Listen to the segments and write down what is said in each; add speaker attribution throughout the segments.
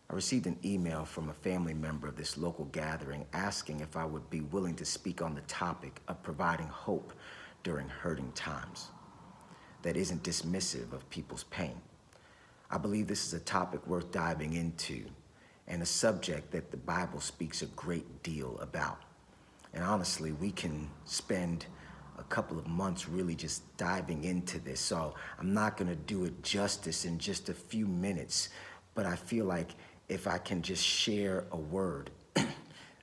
Speaker 1: I received an email from a family member of this local gathering asking if I would be willing to speak on the topic of providing hope during hurting times that isn't dismissive of people's pain. I believe this is a topic worth diving into and a subject that the Bible speaks a great deal about. And honestly, we can spend a couple of months really just diving into this. So I'm not going to do it justice in just a few minutes, but I feel like if I can just share a word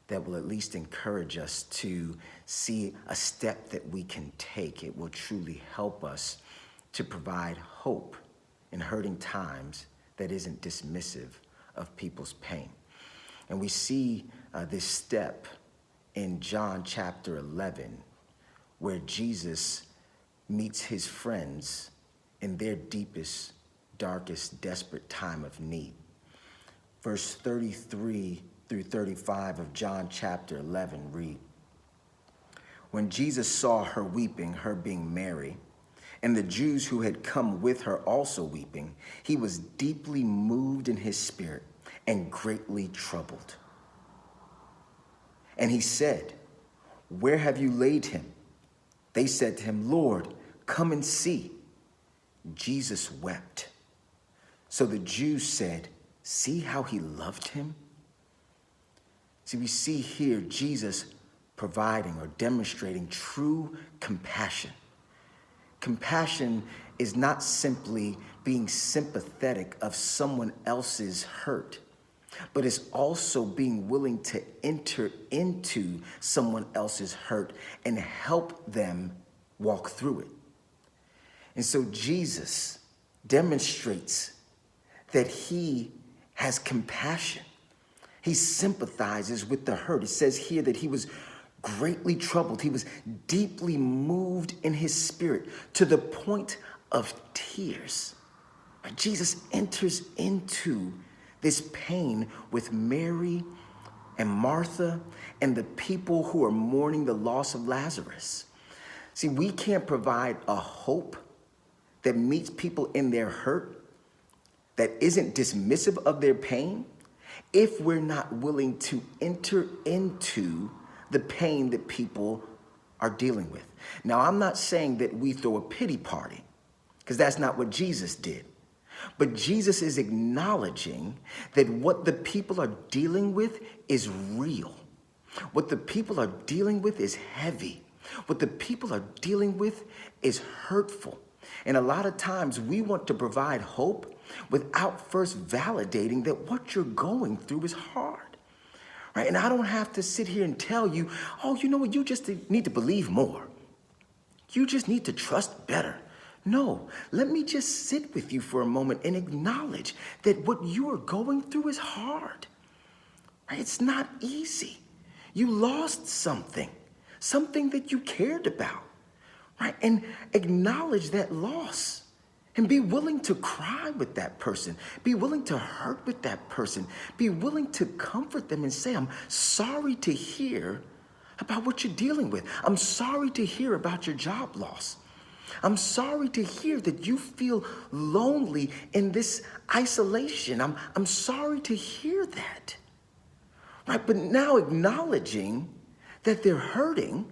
Speaker 1: that will at least encourage us to see a step that we can take, it will truly help us to provide hope in hurting times that isn't dismissive of people's pain. And we see this step in John chapter 11, where Jesus meets his friends in their deepest, darkest, desperate time of need. Verse 33 through 35 of John chapter 11 read, "When Jesus saw her weeping, her being Mary, and the Jews who had come with her also weeping, he was deeply moved in his spirit and greatly troubled. And he said, 'Where have you laid him?' They said to him, 'Lord, come and see.' Jesus wept. So the Jews said, 'See how he loved him?'" See, we see here Jesus providing or demonstrating true compassion. Compassion is not simply being sympathetic of someone else's hurt, but it's also being willing to enter into someone else's hurt and help them walk through it. And so Jesus demonstrates that he has compassion. He sympathizes with the hurt. It says here that he was greatly troubled. He was deeply moved in his spirit to the point of tears. Jesus enters into this pain with Mary and Martha and the people who are mourning the loss of Lazarus. See, we can't provide a hope that meets people in their hurt, that isn't dismissive of their pain, if we're not willing to enter into the pain that people are dealing with. Now, I'm not saying that we throw a pity party, because that's not what Jesus did. But Jesus is acknowledging that what the people are dealing with is real. What the people are dealing with is heavy. What the people are dealing with is hurtful. And a lot of times we want to provide hope without first validating that what you're going through is hard, right? And I don't have to sit here and tell you, oh, you know what, you just need to believe more. You just need to trust better. No, let me just sit with you for a moment and acknowledge that what you are going through is hard, right? It's not easy. You lost something that you cared about, right? And acknowledge that loss and be willing to cry with that person. Be willing to hurt with that person. Be willing to comfort them and say, I'm sorry to hear about what you're dealing with. I'm sorry to hear about your job loss. I'm sorry to hear that you feel lonely in this isolation. I'm sorry to hear that, right? But now acknowledging that they're hurting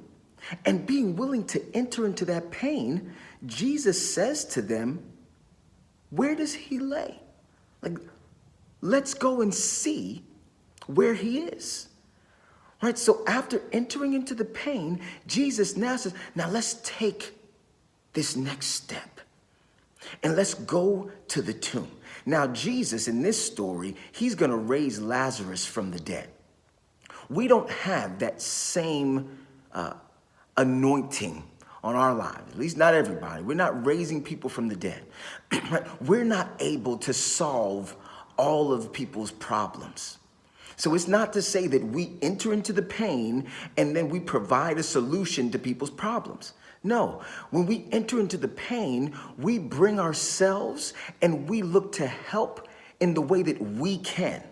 Speaker 1: and being willing to enter into that pain, Jesus says to them, where does he lay? Like, let's go and see where he is, right? So after entering into the pain, Jesus now says, now let's take this next step and let's go to the tomb. Now, Jesus in this story, he's going to raise Lazarus from the dead. We don't have that same anointing on our lives, at least not everybody. We're not raising people from the dead. We're not able to solve all of people's problems. So it's not to say that we enter into the pain and then we provide a solution to people's problems. No, when we enter into the pain, we bring ourselves and we look to help in the way that we can,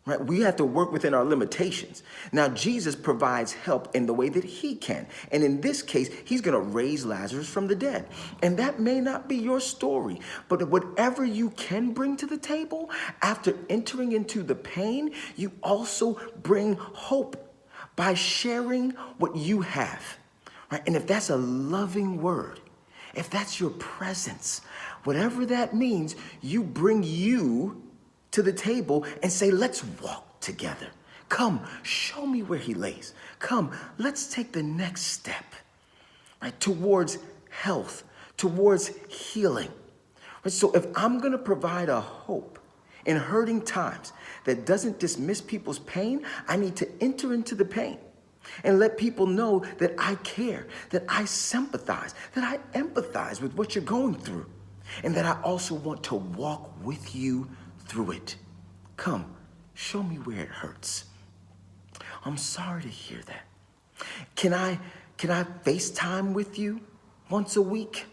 Speaker 1: right? We have to work within our limitations. Now, Jesus provides help in the way that he can. And in this case, he's going to raise Lazarus from the dead. And that may not be your story, but whatever you can bring to the table, after entering into the pain, you also bring hope by sharing what you have, right? And if that's a loving word, if that's your presence, whatever that means, you bring you to the table and say, let's walk together. Come, show me where he lays. Come, let's take the next step, right, towards health, towards healing. Right? So if I'm going to provide a hope in hurting times that doesn't dismiss people's pain, I need to enter into the pain and let people know that I care, that I sympathize, that I empathize with what you're going through, and that I also want to walk with you through it. Come, show me where it hurts. I'm sorry to hear that. Can I FaceTime with you once a week?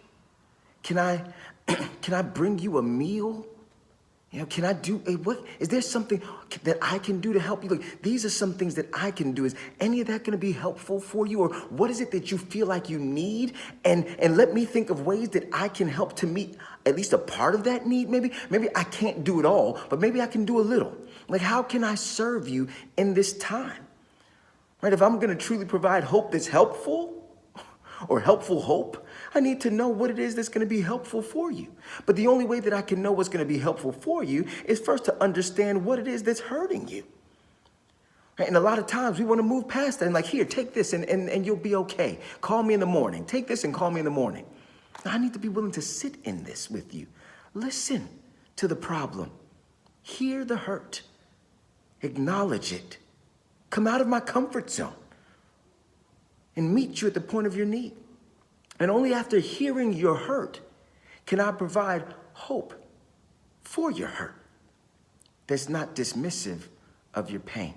Speaker 1: Can I bring you a meal? You know, can I do what? Is there something that I can do to help you? Look, these are some things that I can do. Is any of that going to be helpful for you? Or what is it that you feel like you need? And let me think of ways that I can help to meet at least a part of that need. Maybe I can't do it all, but maybe I can do a little. Like, how can I serve you in this time? Right? If I'm going to truly provide hope that's helpful, or helpful hope, I need to know what it is that's going to be helpful for you. But the only way that I can know what's going to be helpful for you is first to understand what it is that's hurting you. Right? And a lot of times we want to move past that and like, here, take this and you'll be okay. Call me in the morning. Take this and call me in the morning. Now, I need to be willing to sit in this with you. Listen to the problem. Hear the hurt. Acknowledge it. Come out of my comfort zone and meet you at the point of your need. And only after hearing your hurt can I provide hope for your hurt that's not dismissive of your pain.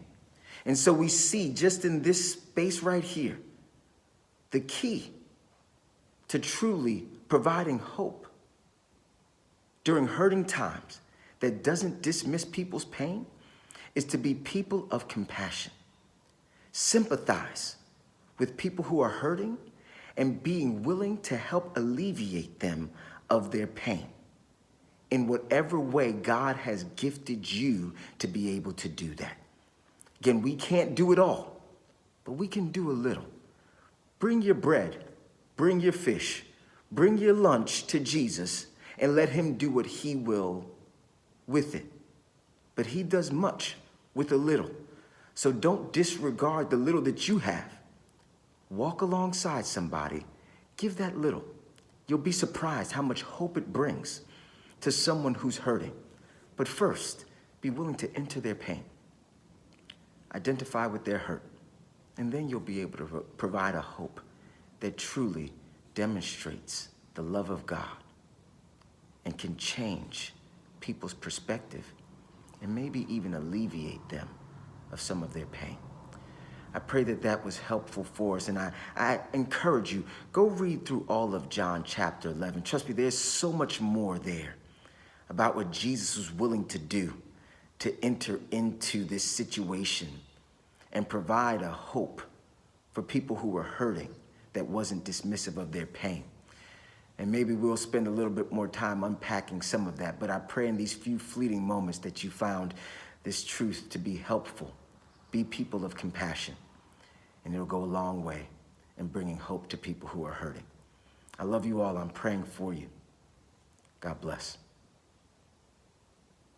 Speaker 1: And so we see just in this space right here, the key to truly providing hope during hurting times that doesn't dismiss people's pain is to be people of compassion. Sympathize with people who are hurting and being willing to help alleviate them of their pain in whatever way God has gifted you to be able to do that. Again, we can't do it all, but we can do a little. Bring your bread, bring your fish, bring your lunch to Jesus and let him do what he will with it. But he does much with a little. So don't disregard the little that you have. Walk alongside somebody, give that little. You'll be surprised how much hope it brings to someone who's hurting. But first, be willing to enter their pain. Identify with their hurt. And then you'll be able to provide a hope that truly demonstrates the love of God and can change people's perspective and maybe even alleviate them of some of their pain. I pray that that was helpful for us, and I encourage you, go read through all of John chapter 11. Trust me, there's so much more there about what Jesus was willing to do to enter into this situation and provide a hope for people who were hurting that wasn't dismissive of their pain. And maybe we'll spend a little bit more time unpacking some of that, but I pray in these few fleeting moments that you found this truth to be helpful. Be people of compassion, and it'll go a long way in bringing hope to people who are hurting. I love you all. I'm praying for you. God bless.